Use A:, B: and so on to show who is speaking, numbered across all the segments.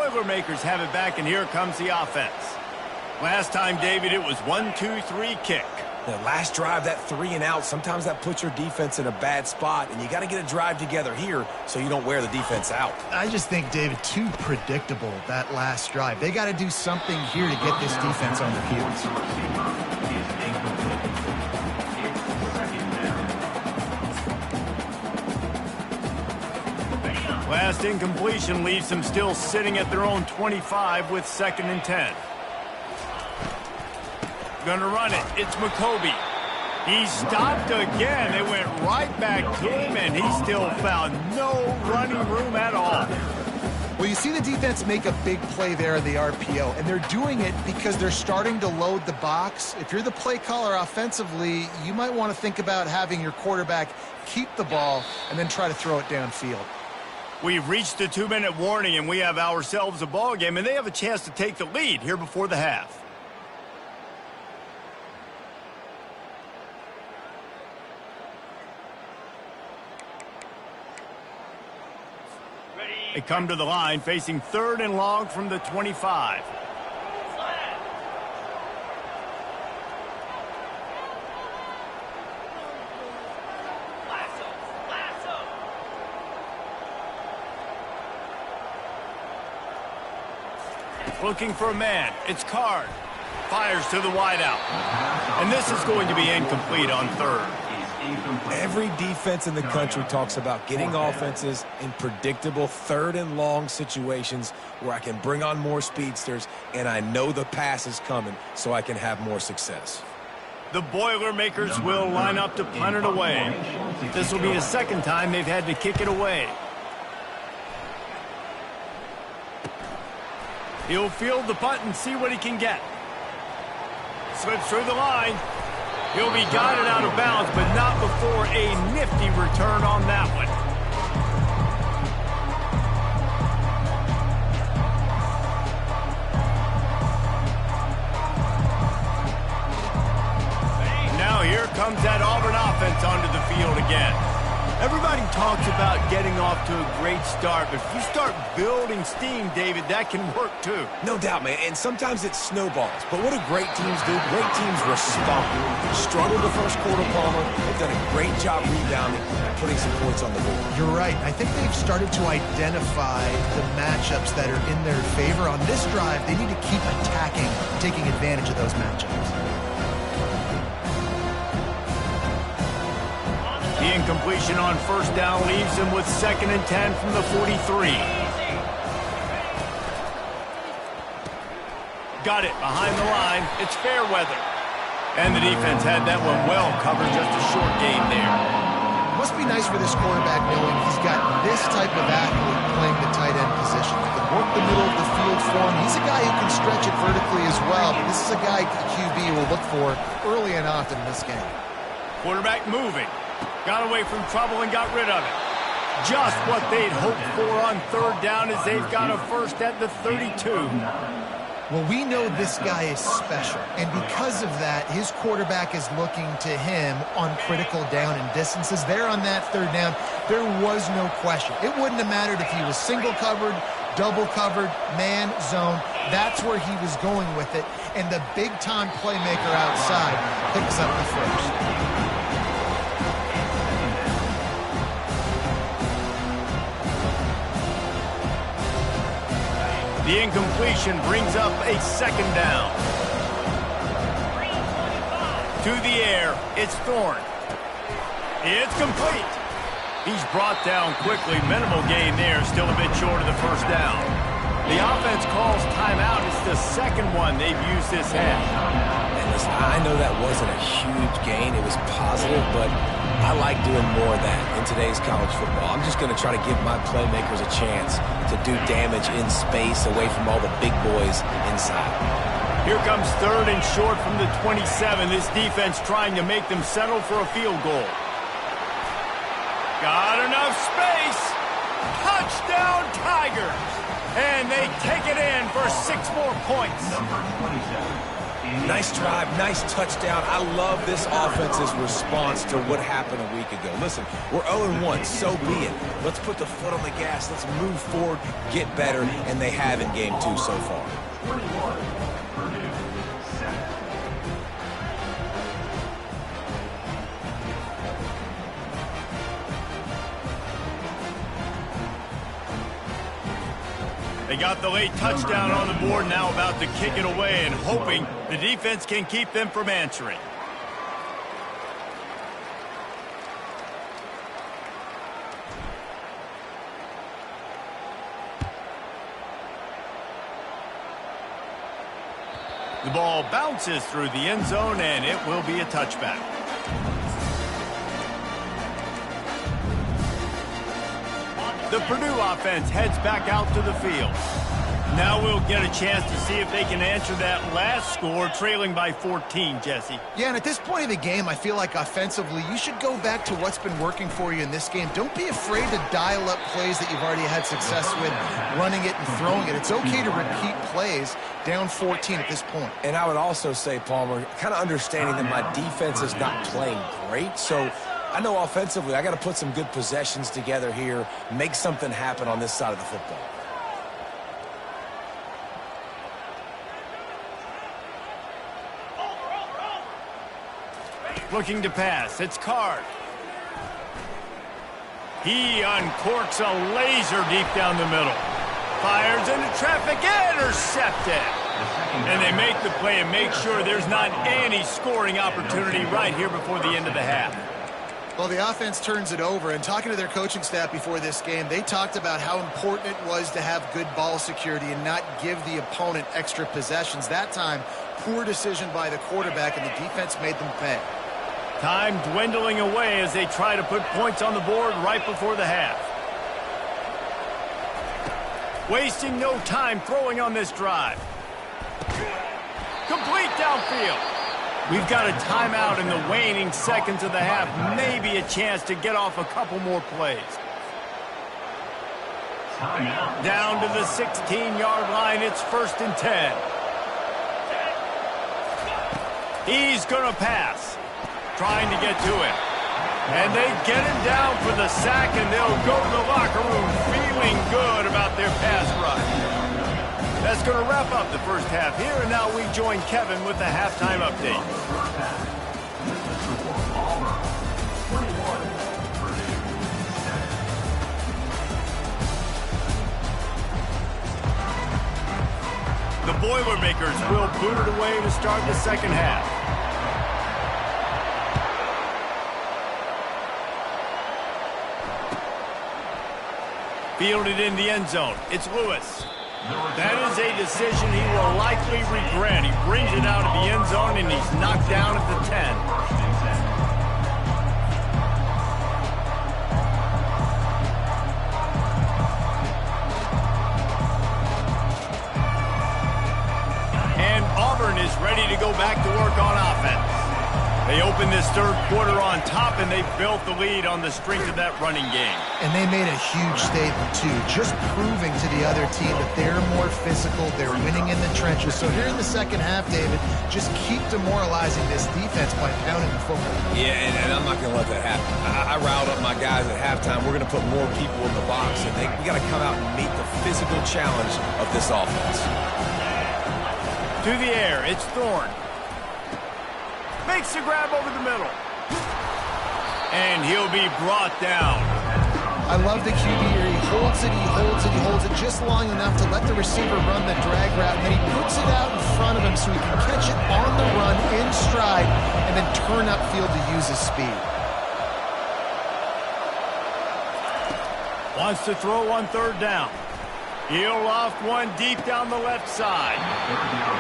A: Boilermakers have it back, and here comes the offense. Last time, David, it was 1-2-3 kick.
B: The last drive, that 3 and out, sometimes that puts your defense in a bad spot, and you got to get a drive together here so you don't wear the defense out.
C: I just think, David, too predictable, that last drive. They got to do something here to get this defense on their heels.
A: Last incompletion leaves them still sitting at their own 25 with 2nd and 10. Gonna run it. It's McCoby. He stopped again. They went right back to him, and he still found no running room at all.
C: Well, you see the defense make a big play there in the RPO, and they're doing it because they're starting to load the box. If you're the play caller offensively, you might want to think about having your quarterback keep the ball and then try to throw it downfield.
A: We've reached the 2-minute warning, and we have ourselves a ball game, and they have a chance to take the lead here before the half. They come to the line facing 3rd and long from the 25. Looking for a man. It's Card. Fires to the wideout. And this is going to be incomplete on 3rd.
B: Every defense in the country talks about getting offenses in predictable 3rd and long situations where I can bring on more speedsters and I know the pass is coming so I can have more success.
A: The Boilermakers will line up to punt it away. This will be the 2nd time they've had to kick it away. He'll field the punt and see what he can get. Slips through the line. He'll be guided out of bounds, but not before a nifty return on that one. Now here comes that Auburn offense onto the field again. Everybody talks about getting off to a great start, but if you start building steam, David, that can work too.
B: No doubt, man, and sometimes it snowballs. But what do great teams do? Great teams respond. Struggled the first quarter, Palmer. They've done a great job rebounding and putting some points on the board.
C: You're right. I think they've started to identify the matchups that are in their favor. On this drive, they need to keep attacking, taking advantage of those matchups.
A: The incompletion on 1st down leaves him with 2nd and 10 from the 43. Got it behind the line. It's fair weather. And the defense had that one well covered. Just a short gain there.
C: Must be nice for this quarterback knowing he's got this type of athlete playing the tight end position. He can work the middle of the field for him. He's a guy who can stretch it vertically as well. But this is a guy QB will look for early and often in this game.
A: Quarterback moving. Got away from trouble and got rid of it. Just what they'd hoped for on 3rd down as they've got a first at the 32.
C: Well, we know this guy is special, and because of that, his quarterback is looking to him on critical down and distances. There on that 3rd down, there was no question. It wouldn't have mattered if he was single covered, double covered, man, zone. That's where he was going with it, and the big-time playmaker outside picks up the first.
A: The incompletion brings up a 2nd down. To the air, it's Thorne. It's complete. He's brought down quickly. Minimal gain there, still a bit short of the 1st down. The offense calls timeout. It's the 2nd one they've used this half.
B: And listen, I know that wasn't a huge gain. It was positive, but I like doing more of that in today's college football. I'm just going to try to give my playmakers a chance to do damage in space away from all the big boys inside.
A: Here comes 3rd and short from the 27. This defense trying to make them settle for a field goal. Got enough space. Touchdown Tigers. And they take it in for 6 more points.
B: Nice drive, nice touchdown. I love this offense's response to what happened a week ago. Listen, we're 0-1, so be it. Let's put the foot on the gas. Let's move forward, get better, and they have in game 2 so far.
A: They got the late touchdown on the board, now about to kick it away and hoping the defense can keep them from answering. The ball bounces through the end zone, and it will be a touchback. The Purdue offense heads back out to the field. Now we'll get a chance to see if they can answer that last score, trailing by 14, Jesse.
C: Yeah, and at this point of the game, I feel like offensively, you should go back to what's been working for you in this game. Don't be afraid to dial up plays that you've already had success with, running it and throwing it. It's okay to repeat plays down 14 at this point.
B: And I would also say, Palmer, kind of understanding that my defense is not playing great, so I know offensively I got to put some good possessions together here, make something happen on this side of the football.
A: Looking to pass, it's Card. He uncorks a laser deep down the middle. Fires into traffic, intercepted. And they make the play and make sure there's not any scoring opportunity right here before the end of the half.
C: Well, the offense turns it over, and talking to their coaching staff before this game, they talked about how important it was to have good ball security and not give the opponent extra possessions. That time, poor decision by the quarterback, and the defense made them pay.
A: Time dwindling away as they try to put points on the board right before the half. Wasting no time throwing on this drive. Complete downfield. We've got a timeout in the waning seconds of the half. Maybe a chance to get off a couple more plays. Down to the 16-yard line. It's 1st and 10. He's going to pass. Trying to get to him. And they get him down for the sack, and they'll go to the locker room feeling good about their pass rush. That's going to wrap up the first half here, and now we join Kevin with the halftime update. The Boilermakers will boot it away to start the second half. Fielded in the end zone. It's Lewis. That is a decision he will likely regret. He brings it out of the end zone, and he's knocked down at the 10. And Auburn is ready to go back to work on offense. They open this third quarter on top, and they've built the lead on the strength of that running game.
C: And they made a huge statement, too, just proving to the other team that they're more physical, they're winning in the trenches. So here in the second half, David, just keep demoralizing this defense by pounding the football.
B: Yeah, and I'm not going to let that happen. I riled up my guys at halftime. We're going to put more people in the box, and we got to come out and meet the physical challenge of this offense.
A: To the air, it's Thorne. Makes the grab over the middle. And he'll be brought down.
C: I love the QB here. He holds it, he holds it, he holds it just long enough to let the receiver run the drag route, and then he puts it out in front of him so he can catch it on the run in stride and then turn upfield to use his speed.
A: Wants to throw on 3rd down. He'll loft one deep down the left side.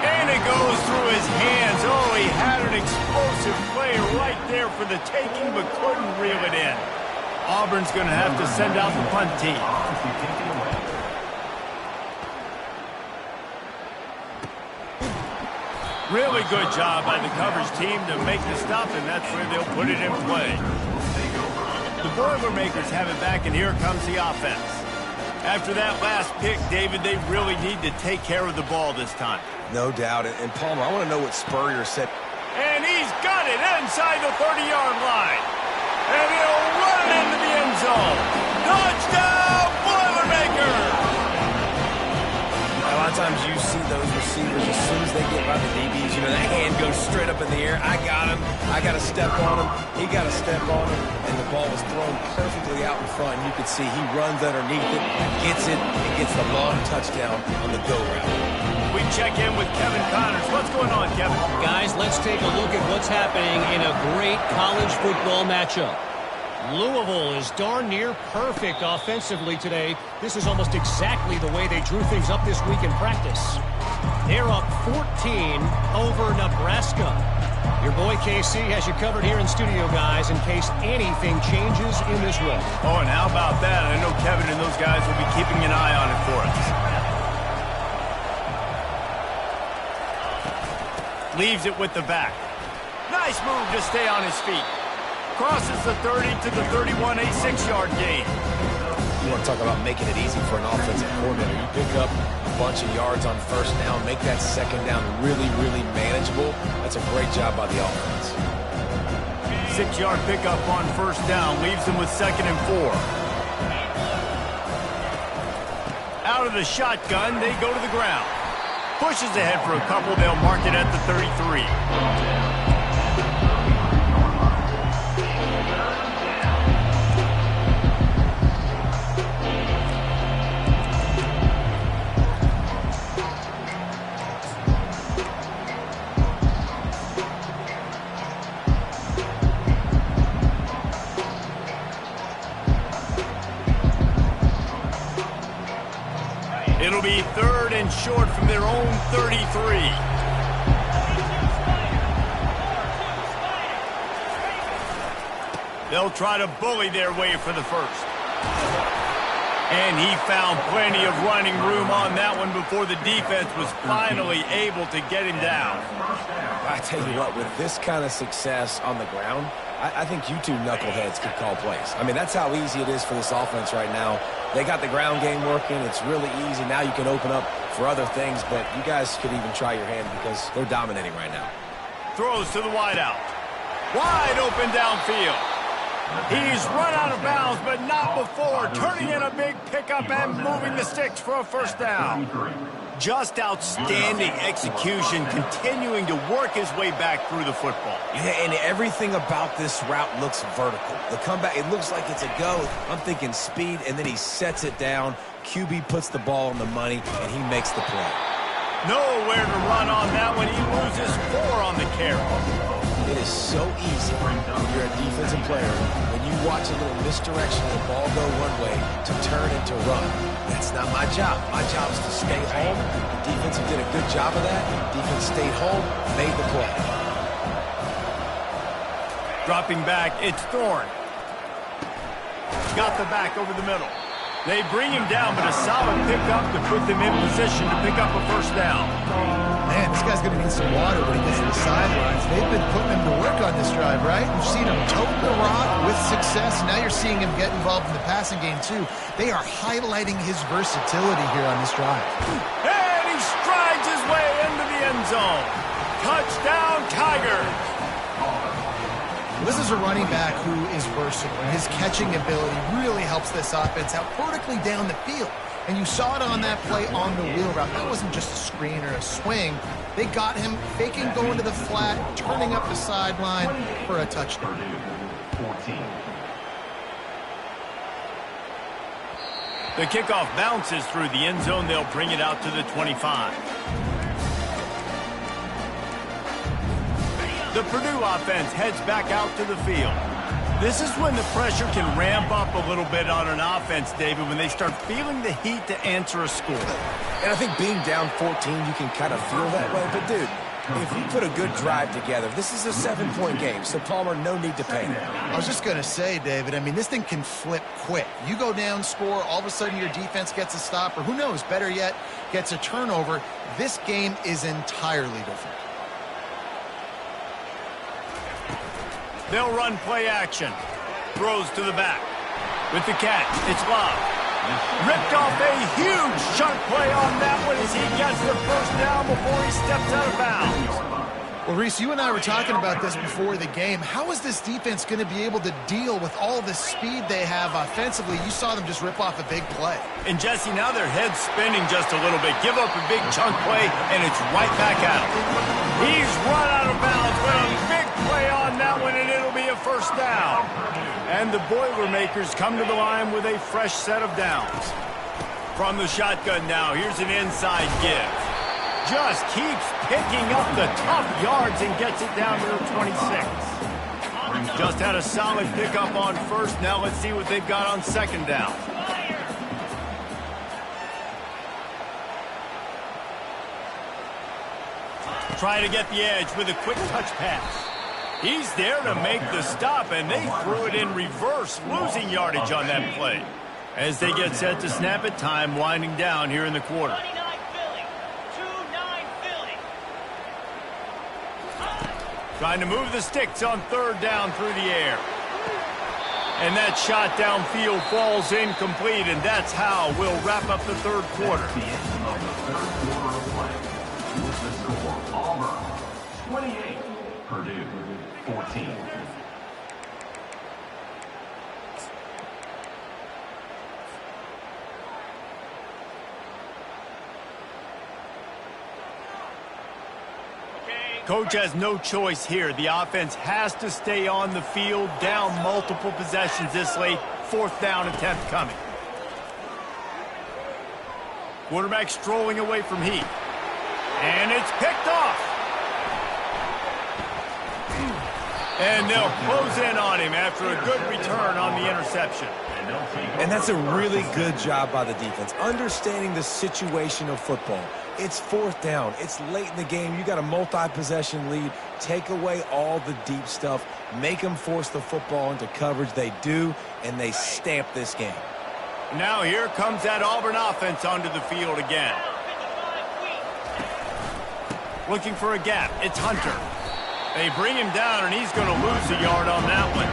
A: And it goes through his hands. Oh, he had an explosive play right there for the taking, but couldn't reel it in. Auburn's going to have to send out the punt team. Really good job by the coverage team to make the stop, and that's where they'll put it in play. The Boilermakers have it back, and here comes the offense. After that last pick, David, they really need to take care of the ball this time.
B: No doubt. And Palmer, I want to know what Spurrier said.
A: And he's got it inside the 30-yard line. And he'll run it into the end zone. Touchdown, Boilermaker!
B: A lot of times you see those receivers, as soon as they get by the DBs, you know, that hand goes straight up in the air. I got him. I got to step on him. He got to step on him. And the ball was thrown perfectly out in front. You could see he runs underneath it, gets it, and gets the long touchdown on the go route.
A: We check in with Kevin Connors. What's going on, Kevin?
D: Guys, let's take a look at what's happening in a great college football matchup. Louisville is darn near perfect offensively today. This is almost exactly the way they drew things up this week in practice. They're up 14 over Nebraska. Your boy KC has you covered here in studio, guys, in case anything changes in this one.
A: Oh, and how about that? I know Kevin and those guys will be keeping an eye on it for us. Leaves it with the back. Nice move to stay on his feet. Crosses the 30 to the 31, a 6-yard gain.
B: You want to talk about making it easy for an offensive coordinator. You pick up a bunch of yards on first down, make that second down really, really manageable. That's a great job by the offense.
A: 6-yard pickup on first down, leaves them with 2nd and 4. Out of the shotgun, they go to the ground. Pushes ahead for a couple, they'll mark it at the 33. It'll be 3rd and short from their own 33. They'll try to bully their way for the first. And he found plenty of running room on that one before the defense was finally able to get him down.
B: I tell you what, with this kind of success on the ground, I think you two knuckleheads could call plays. I mean, that's how easy it is for this offense right now. They got the ground game working. It's really easy. Now you can open up for other things, but you guys could even try your hand because they're dominating right now.
A: Throws to the wideout. Wide open downfield. He's run out of bounds, but not before turning in a big pickup and moving the sticks for a first down. Just outstanding execution, continuing to work his way back through the football.
B: Yeah, and everything about this route looks vertical. The comeback, it looks like it's a go. I'm thinking speed, and then he sets it down. QB puts the ball on the money, and he makes the play.
A: Nowhere to run on that one. He loses 4 on the carry.
B: It is so easy when you're a defensive player, when you watch a little misdirection of the ball go one way, to turn and to run. That's not my job. My job is to stay home. The defense did a good job of that. Defense stayed home, made the play.
A: Dropping back, it's Thorne. Got the back over the middle. They bring him down, but a solid pickup to put them in position to pick up a first down.
C: Man, this guy's going to need some water when he gets to the sidelines. They've been putting him to work on this drive, right? You've seen him tote the rock with success. Now you're seeing him get involved in the passing game, too. They are highlighting his versatility here on this drive.
A: And he strides his way into the end zone. Touchdown, Tigers.
C: This is a running back who is versatile, and his catching ability really helps this offense out vertically down the field. And you saw it on that play on the wheel route. That wasn't just a screen or a swing. They got him faking going to the flat, turning up the sideline for a touchdown.
A: The kickoff bounces through the end zone. They'll bring it out to the 25. The Purdue offense heads back out to the field. This is when the pressure can ramp up a little bit on an offense, David, when they start feeling the heat to answer a score.
B: And I think being down 14, you can kind of feel that way. But, dude, if you put a good drive together, this is a 7-point game, so Palmer, no need to panic.
C: I was just going to say, David, I mean, this thing can flip quick. You go down, score, all of a sudden your defense gets a stop, or who knows, better yet, gets a turnover. This game is entirely different. They'll
A: run play action. Throws to the back. With the catch, it's Love. Ripped off a huge chunk play on that one as he gets the first down before he steps out of bounds.
C: Well, Reese, you and I were talking about this before the game. How is this defense going to be able to deal with all the speed they have offensively? You saw them just rip off a big play.
A: And, Jesse, now their head's spinning just a little bit. Give up a big chunk play, and it's right back out. He's run out of bounds, but a big play on that one, and it'll be a first down. And the Boilermakers come to the line with a fresh set of downs. From the shotgun now, here's an inside give. Just keeps picking up the tough yards and gets it down to the 26. Just had a solid pickup on first. Now let's see what they've got on second down. Try to get the edge with a quick touch pass. He's there to make the stop, and they threw it in reverse, losing yardage on that play. As they get set to snap it, time winding down here in the quarter. Trying to move the sticks on third down through the air. And that shot downfield falls incomplete, and that's how we'll wrap up the third quarter.
E: At the end of the third quarter of play, with the score, Auburn 28, Purdue 14.
A: Coach has no choice here. The offense has to stay on the field, down multiple possessions this late. Fourth down attempt coming. Quarterback strolling away from heat. And it's picked off. And they'll close in on him after a good return on the interception.
B: And that's a really good job by the defense, understanding the situation of football. It's fourth down. It's late in the game. You got a multi-possession lead. Take away all the deep stuff. Make them force the football into coverage. They do, and they stamp this game.
A: Now here comes that Auburn offense onto the field again. Looking for a gap. It's Hunter. They bring him down, and he's going to lose a yard on that one.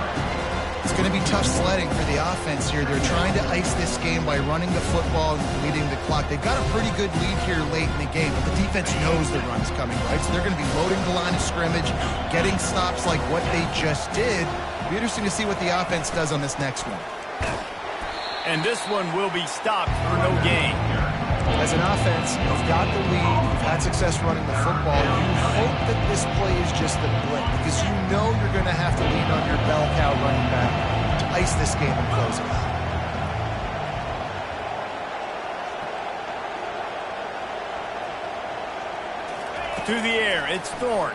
C: It's going to be tough sledding for the offense here. They're trying to ice this game by running the football and bleeding the clock. They've got a pretty good lead here late in the game, but the defense knows the run's coming, right? So they're going to be loading the line of scrimmage, getting stops like what they just did. It'll be interesting to see what the offense does on this next one.
A: And this one will be stopped for no gain.
C: As an offense, you've got the lead, you've had success running the football. You hope that this play is just a blip because you know you're going to have to lean on your bell cow running back to ice this game and close it out.
A: To the air, it's Thorne.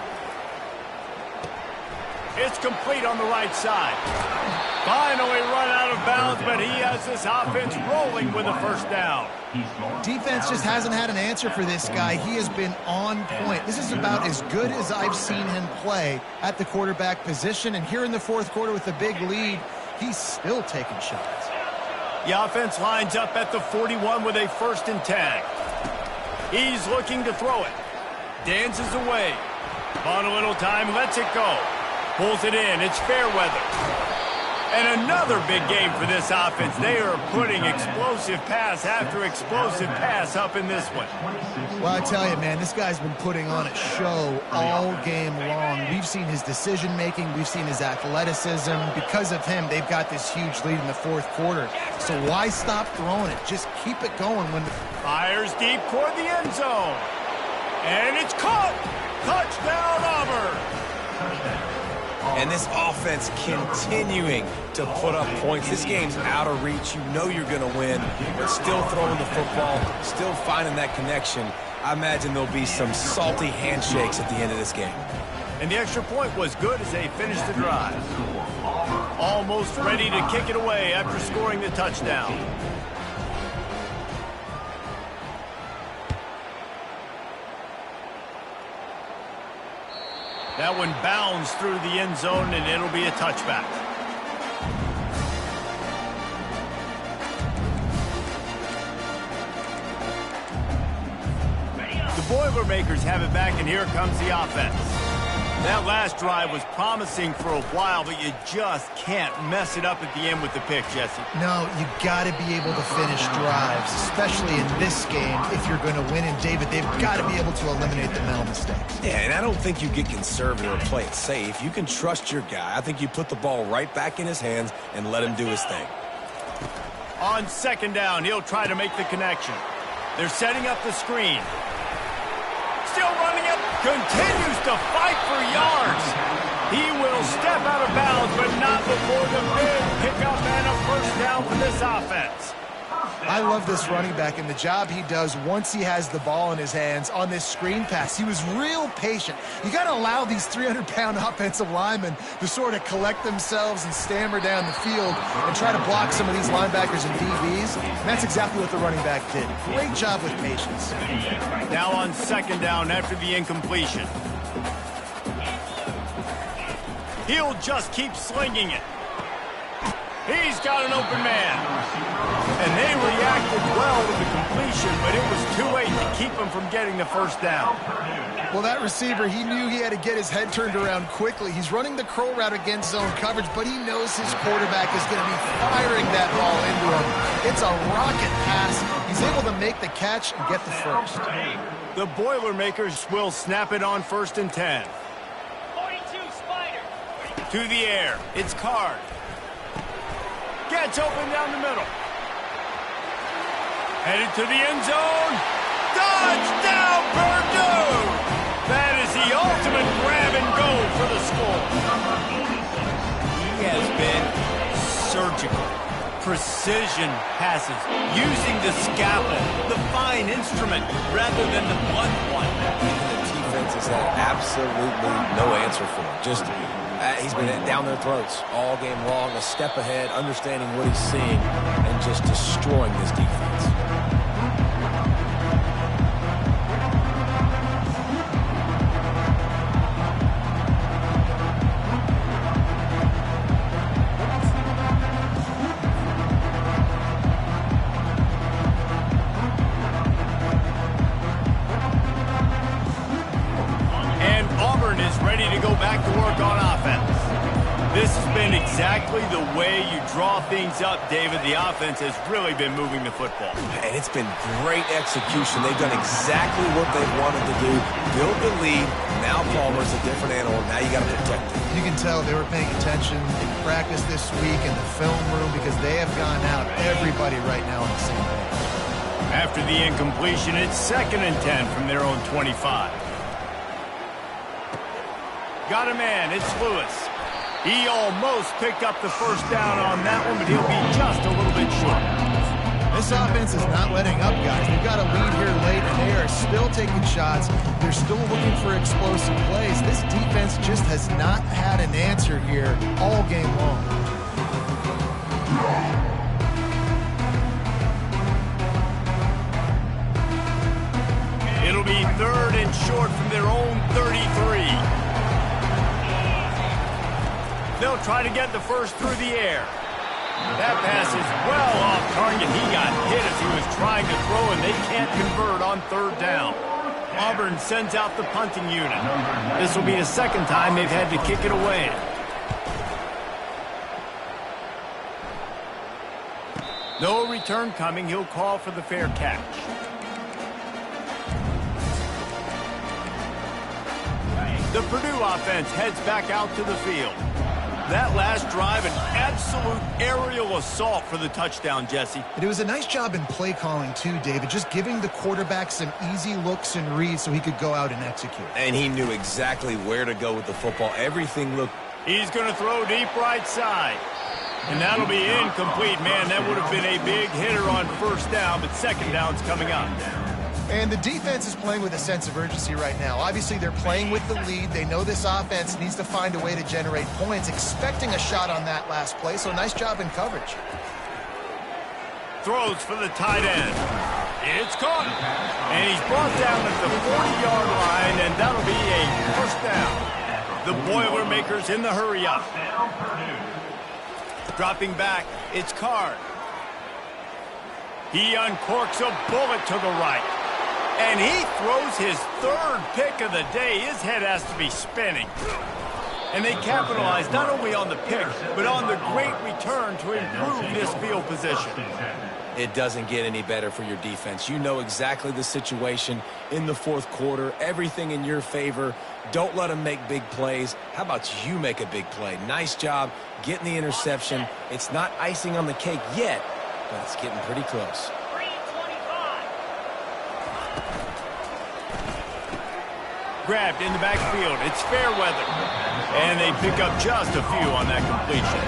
A: It's complete on the right side. Finally run out of bounds, but he has this offense rolling with a first down.
C: Defense just hasn't had an answer for this guy. He has been on point. This is about as good as I've seen him play at the quarterback position. And here in the fourth quarter with a big lead, he's still taking shots.
A: The offense lines up at the 41 with a 1st and 10. He's looking to throw it. Dances away. On a little time, lets it go. Pulls it in. It's Fairweather. And another big game for this offense. They are putting explosive pass after explosive pass up in this one.
C: Well, I tell you, man, this guy's been putting on a show all game long. We've seen his decision-making. We've seen his athleticism. Because of him, they've got this huge lead in the fourth quarter. So why stop throwing it? Just keep it going. When the
A: fires deep toward the end zone. And it's caught. Touchdown, Auburn.
B: And this offense continuing to put up points. This game's out of reach. You know you're going to win, but still throwing the football, still finding that connection. I imagine there'll be some salty handshakes at the end of this game.
A: And the extra point was good as they finished the drive. Almost ready to kick it away after scoring the touchdown. That one bounds through the end zone, and it'll be a touchback. The Boilermakers have it back, and here comes the offense. That last drive was promising for a while, but you just can't mess it up at the end with the pick, Jesse.
C: No, you got to be able to finish drives, especially in this game if you're going to win. And, David, they've got to be able to eliminate the mental mistakes.
B: Yeah, and I don't think you get conservative or play it safe. You can trust your guy. I think you put the ball right back in his hands and let him do his thing.
A: On second down, he'll try to make the connection. They're setting up the screen. Still running it, continues to fight for yards. He will step out of bounds, but not before the big pickup and a first down for this offense.
C: I love this running back and the job he does once he has the ball in his hands on this screen pass. He was real patient. You got to allow these 300-pound offensive linemen to sort of collect themselves and stammer down the field and try to block some of these linebackers and DBs. And that's exactly what the running back did. Great job with patience.
A: Now on second down after the incompletion. He'll just keep slinging it. He's got an open man. And they reacted well to the completion, but it was too late to keep him from getting the first down.
C: Well, that receiver, he knew he had to get his head turned around quickly. He's running the curl route against zone coverage, but he knows his quarterback is going to be firing that ball into him. It's a rocket pass. He's able to make the catch and get the first.
A: The Boilermakers will snap it on 1st and 10.
D: 42 Spider.
A: To the air. It's Card. Gets open down the middle. Headed to the end zone. Touchdown, Purdue! That is the ultimate grab and go for the score. He has been surgical. Precision passes. Using the scalpel, the fine instrument, rather than the blunt one.
B: The defense has had absolutely no answer for him. Just he's been down their throats all game long, a step ahead, understanding what he's seeing, and just destroying this defense.
A: And Auburn is ready to go back to work on offense. This has been exactly the way you draw things up, David. The offense has really been moving the football.
B: And it's been great execution. They've done exactly what they wanted to do. Build the lead. Now Palmer's a different animal. Now you got to protect him.
C: You can tell they were paying attention in practice this week in the film room because they have gone out, everybody right now on the same page.
A: After the incompletion, it's 2nd and 10 from their own 25. Got a man. It's Lewis. He almost picked up the first down on that one, but he'll be just a little bit short.
C: This offense is not letting up, guys. They've got a lead here late, and they are still taking shots. They're still looking for explosive plays. This defense just has not had an answer here all game long.
A: It'll be 3rd and short from their own 33. They'll try to get the first through the air. That pass is well off target. He got hit as he was trying to throw, and they can't convert on 3rd down. Auburn sends out the punting unit. This will be the 2nd time they've had to kick it away. No return coming. He'll call for the fair catch. The Purdue offense heads back out to the field. That last drive, an absolute aerial assault for the touchdown, Jesse.
C: But it was a nice job in play calling, too, David, just giving the quarterback some easy looks and reads so he could go out and execute.
B: And he knew exactly where to go with the football. Everything looked...
A: He's going to throw deep right side. And that'll be incomplete. Man, that would have been a big hitter on 1st down, but 2nd down's coming up.
C: And the defense is playing with a sense of urgency right now. Obviously, they're playing with the lead. They know this offense needs to find a way to generate points, expecting a shot on that last play, so nice job in coverage.
A: Throws for the tight end. It's caught. And he's brought down at the 40-yard line, and that'll be a 1st down. The Boilermakers in the hurry-up. Dropping back, it's Card. He uncorks a bullet to the right. And he throws his third pick of the day. His head has to be spinning. And they capitalize not only on the pick, but on the great return to improve this field position.
B: It doesn't get any better for your defense. You know exactly the situation in the fourth quarter. Everything in your favor. Don't let them make big plays. How about you make a big play? Nice job getting the interception. It's not icing on the cake yet, but it's getting pretty close.
A: Grabbed in the backfield. It's fair weather. And they pick up just a few on that completion.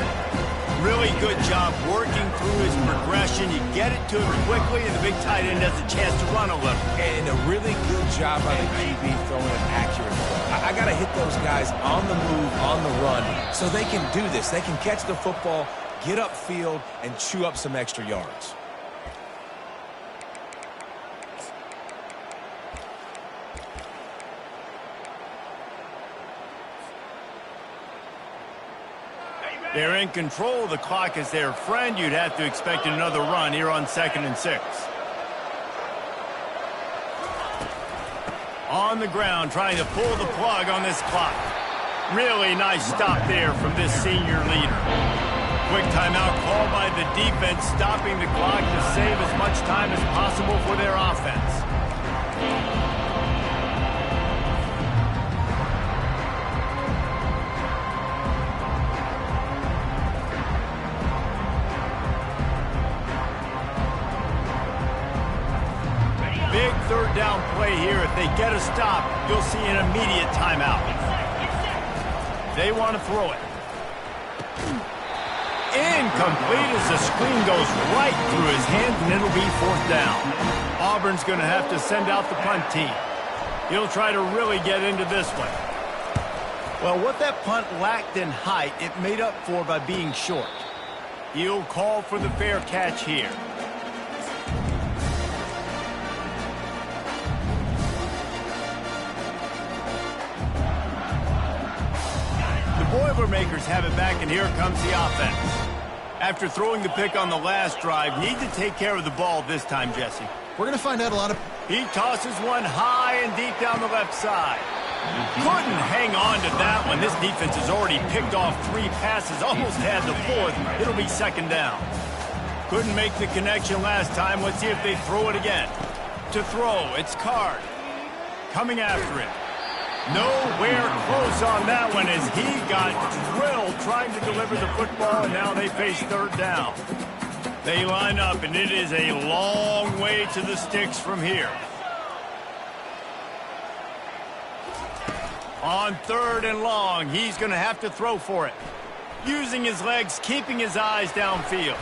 A: Really good job working through his progression. You get it to him quickly, and the big tight end has a chance to run a little.
B: And a really good job by the QB throwing an accurate throw. I got to hit those guys on the move, on the run, so they can do this. They can catch the football, get upfield, and chew up some extra yards.
A: They're in control. The clock is their friend. You'd have to expect another run here on 2nd and 6. On the ground, trying to pull the plug on this clock. Really nice stop there from this senior leader. Quick timeout called by the defense, stopping the clock to save as much time as possible for their offense. Big third down play here. If they get a stop, you'll see an immediate timeout. They want to throw it. Incomplete as the screen goes right through his hands, and it'll be 4th down. Auburn's going to have to send out the punt team. He'll try to really get into this one. Well, what that punt lacked in height, it made up for by being short. He'll call for the fair catch here. Boilermakers have it back, and here comes the offense. After throwing the pick on the last drive, need to take care of the ball this time, Jesse.
C: We're going to find out a lot of...
A: He tosses one high and deep down the left side. Couldn't hang on to that one. This defense has already picked off 3 passes, almost had the 4th. It'll be 2nd down. Couldn't make the connection last time. Let's see if they throw it again. To throw, it's Card. Coming after it. Nowhere close on that one as he got drilled trying to deliver the football, and now they face 3rd down. They line up, and it is a long way to the sticks from here. On 3rd and long, he's going to have to throw for it. Using his legs, keeping his eyes downfield.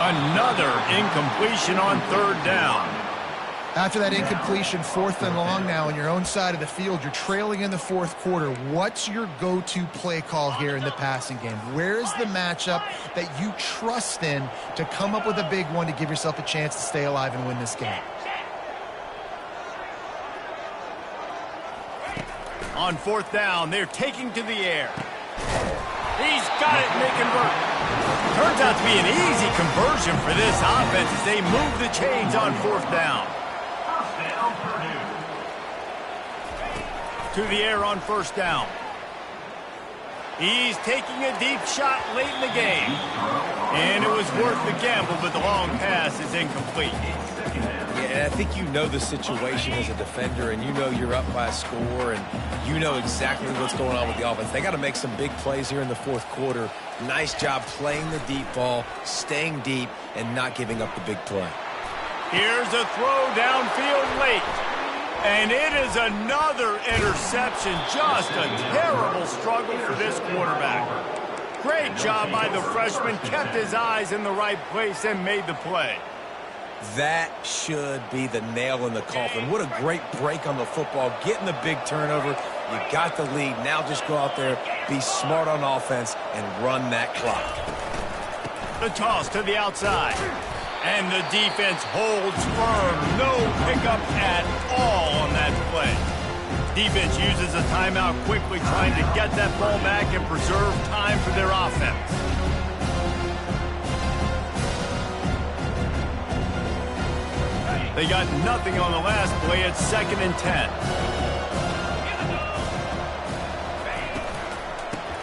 A: Another incompletion on 3rd down.
C: After that incompletion, 4th and long now on your own side of the field, you're trailing in the 4th quarter. What's your go-to play call here in the passing game? Where is the matchup that you trust in to come up with a big one to give yourself a chance to stay alive and win this game?
A: On 4th down, they're taking to the air. He's got it, and they convert. Turns out to be an easy conversion for this offense as they move the chains on 4th down. To the air on 1st down. He's taking a deep shot late in the game. And it was worth the gamble, but the long pass is incomplete.
B: Yeah, I think you know the situation as a defender, and you know you're up by a score, and you know exactly what's going on with the offense. They got to make some big plays here in the 4th quarter. Nice job playing the deep ball, staying deep, and not giving up the big play.
A: Here's a throw downfield late. And it is another interception. Just a terrible struggle for this quarterback. Great job by the freshman. Kept his eyes in the right place and made the play.
B: That should be the nail in the coffin. What a great break on the football. Getting the big turnover. You got the lead. Now just go out there, be smart on offense, and run that clock.
A: The toss to the outside. And the defense holds firm. No pickup at all on that play. Defense uses a timeout quickly, trying to get that ball back and preserve time for their offense. They got nothing on the last play. It's 2nd and 10.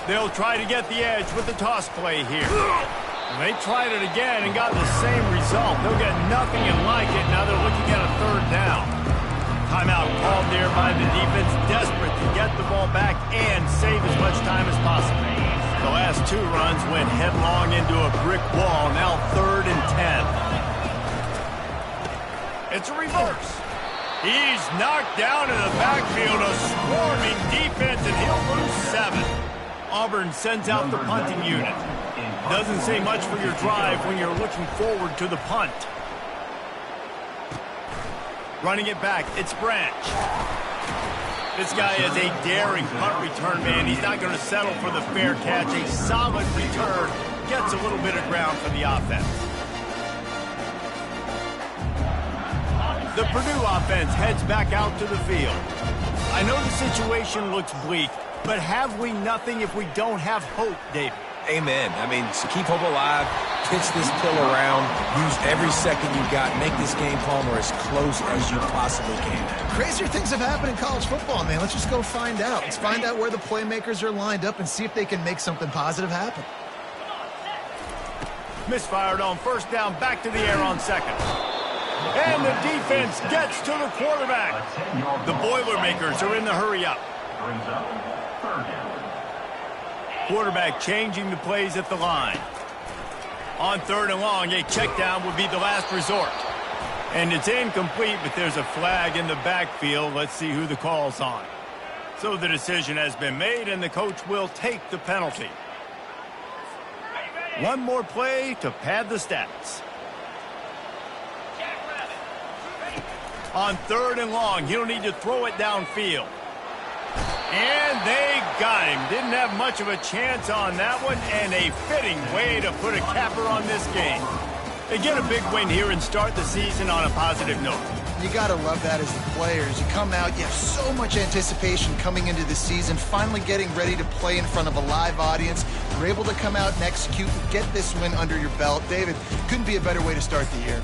A: They'll try to get the edge with the toss play here. They tried it again and got the same result. They'll get nothing and like it. Now they're looking at a 3rd down. Timeout called there by the defense, desperate to get the ball back and save as much time as possible. The last 2 runs went headlong into a brick wall. Now 3rd and 10. It's a reverse. He's knocked down in the backfield, a swarming defense, and he'll lose 7. Auburn sends out the punting unit. Doesn't say much for your drive when you're looking forward to the punt. Running it back, it's Branch. This guy is a daring punt return man. He's not going to settle for the fair catch. A solid return gets a little bit of ground for the offense. The Purdue offense heads back out to the field. I know the situation looks bleak, but have we nothing if we don't have hope, David?
B: Amen. I mean, keep hope alive, pitch this pill around, use every second you got, make this game, Palmer, as close as you possibly can.
C: Crazier things have happened in college football, man. Let's just go find out. Let's find out where the playmakers are lined up and see if they can make something positive happen.
A: Misfired on 1st down, back to the air on 2nd. And the defense gets to the quarterback. The Boilermakers are in the hurry-up.
E: Brings up 3rd down.
A: Quarterback changing the plays at the line. On 3rd and long, a check down would be the last resort. And it's incomplete, but there's a flag in the backfield. Let's see who the call's on. So the decision has been made, and the coach will take the penalty. One more play to pad the stats. On 3rd and long, he'll need to throw it downfield. And they got him. Didn't have much of a chance on that one, and a fitting way to put a capper on this game. They get a big win here and start the season on a positive note.
C: You got to love that as the players. You come out, you have so much anticipation coming into the season, finally getting ready to play in front of a live audience. You're able to come out and execute and get this win under your belt. David, couldn't be a better way to start the year.